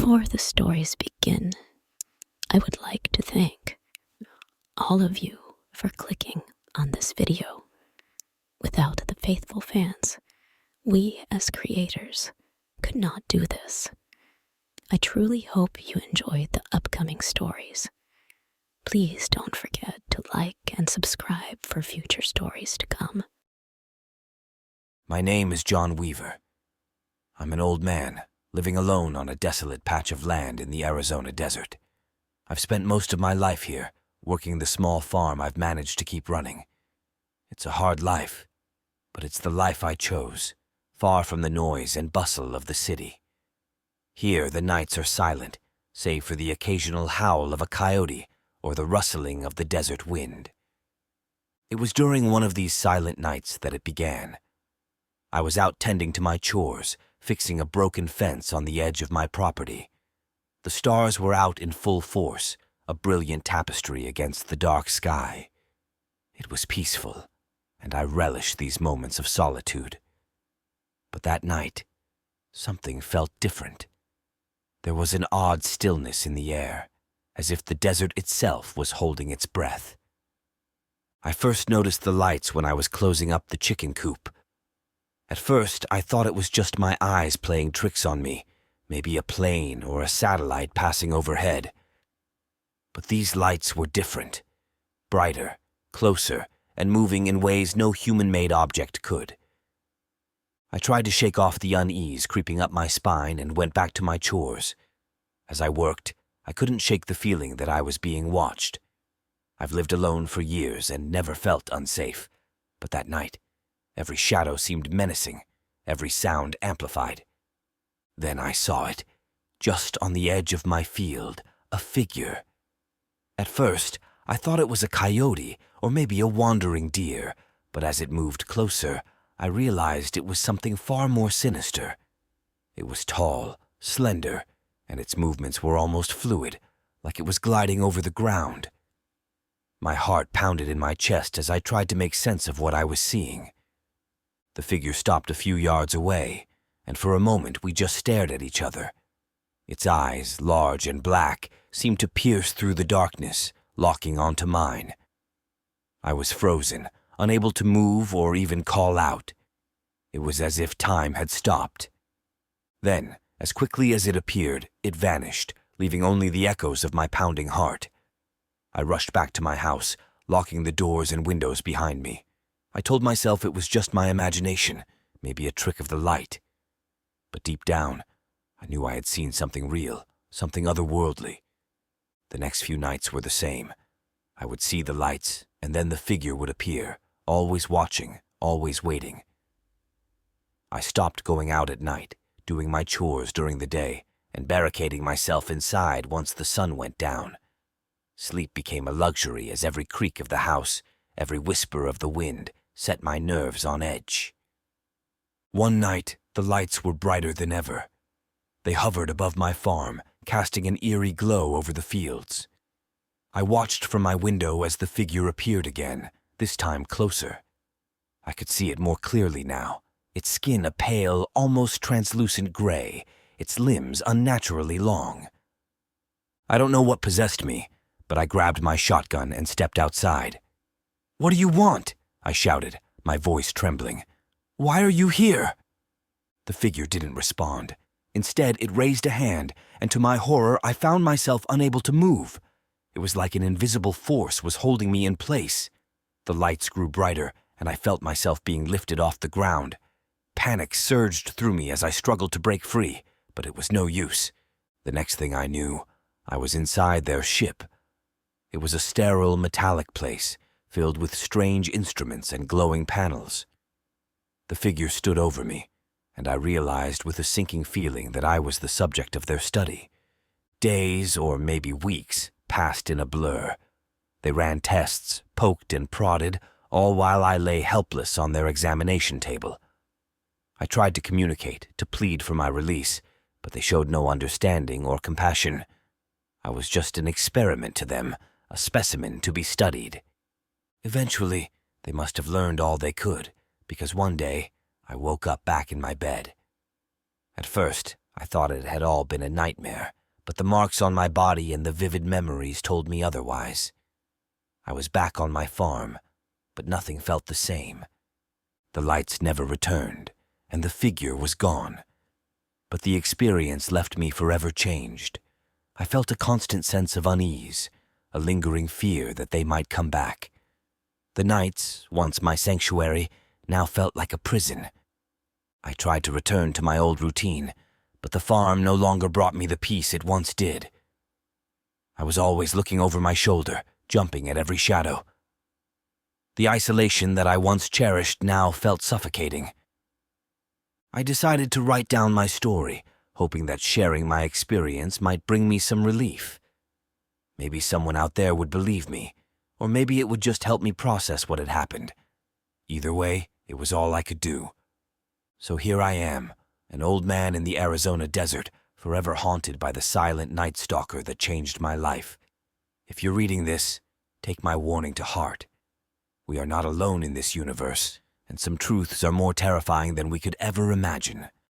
Before the stories begin, I would like to thank all of you for clicking on this video. Without the faithful fans, we as creators could not do this. I truly hope you enjoyed the upcoming stories. Please don't forget to like and subscribe for future stories to come. My name is John Weaver. I'm an old man, living alone on a desolate patch of land in the Arizona desert. I've spent most of my life here, working the small farm I've managed to keep running. It's a hard life, but it's the life I chose, far from the noise and bustle of the city. Here the nights are silent, save for the occasional howl of a coyote or the rustling of the desert wind. It was during one of these silent nights that it began. I was out tending to my chores, fixing a broken fence on the edge of my property. The stars were out in full force, a brilliant tapestry against the dark sky. It was peaceful, and I relished these moments of solitude. But that night, something felt different. There was an odd stillness in the air, as if the desert itself was holding its breath. I first noticed the lights when I was closing up the chicken coop. At first, I thought it was just my eyes playing tricks on me, maybe a plane or a satellite passing overhead. But these lights were different, brighter, closer, and moving in ways no human-made object could. I tried to shake off the unease creeping up my spine and went back to my chores. As I worked, I couldn't shake the feeling that I was being watched. I've lived alone for years and never felt unsafe, but that night, every shadow seemed menacing, every sound amplified. Then I saw it, just on the edge of my field, a figure. At first, I thought it was a coyote or maybe a wandering deer, but as it moved closer, I realized it was something far more sinister. It was tall, slender, and its movements were almost fluid, like it was gliding over the ground. My heart pounded in my chest as I tried to make sense of what I was seeing. The figure stopped a few yards away, and for a moment we just stared at each other. Its eyes, large and black, seemed to pierce through the darkness, locking onto mine. I was frozen, unable to move or even call out. It was as if time had stopped. Then, as quickly as it appeared, it vanished, leaving only the echoes of my pounding heart. I rushed back to my house, locking the doors and windows behind me. I told myself it was just my imagination, maybe a trick of the light. But deep down, I knew I had seen something real, something otherworldly. The next few nights were the same. I would see the lights, and then the figure would appear, always watching, always waiting. I stopped going out at night, doing my chores during the day, and barricading myself inside once the sun went down. Sleep became a luxury as every creak of the house, every whisper of the wind, set my nerves on edge. One night, the lights were brighter than ever. They hovered above my farm, casting an eerie glow over the fields. I watched from my window as the figure appeared again, this time closer. I could see it more clearly now, its skin a pale, almost translucent gray, its limbs unnaturally long. I don't know what possessed me, but I grabbed my shotgun and stepped outside. "What do you want?" I shouted, my voice trembling. "Why are you here?" The figure didn't respond. Instead, it raised a hand, and to my horror, I found myself unable to move. It was like an invisible force was holding me in place. The lights grew brighter, and I felt myself being lifted off the ground. Panic surged through me as I struggled to break free, but it was no use. The next thing I knew, I was inside their ship. It was a sterile, metallic place, filled with strange instruments and glowing panels. The figure stood over me, and I realized with a sinking feeling that I was the subject of their study. Days, or maybe weeks, passed in a blur. They ran tests, poked and prodded, all while I lay helpless on their examination table. I tried to communicate, to plead for my release, but they showed no understanding or compassion. I was just an experiment to them, a specimen to be studied. Eventually, they must have learned all they could, because one day I woke up back in my bed. At first, I thought it had all been a nightmare, but the marks on my body and the vivid memories told me otherwise. I was back on my farm, but nothing felt the same. The lights never returned, and the figure was gone. But the experience left me forever changed. I felt a constant sense of unease, a lingering fear that they might come back. The nights, once my sanctuary, now felt like a prison. I tried to return to my old routine, but the farm no longer brought me the peace it once did. I was always looking over my shoulder, jumping at every shadow. The isolation that I once cherished now felt suffocating. I decided to write down my story, hoping that sharing my experience might bring me some relief. Maybe someone out there would believe me, or maybe it would just help me process what had happened. Either way, it was all I could do. So here I am, an old man in the Arizona desert, forever haunted by the silent night stalker that changed my life. If you're reading this, take my warning to heart. We are not alone in this universe, and some truths are more terrifying than we could ever imagine.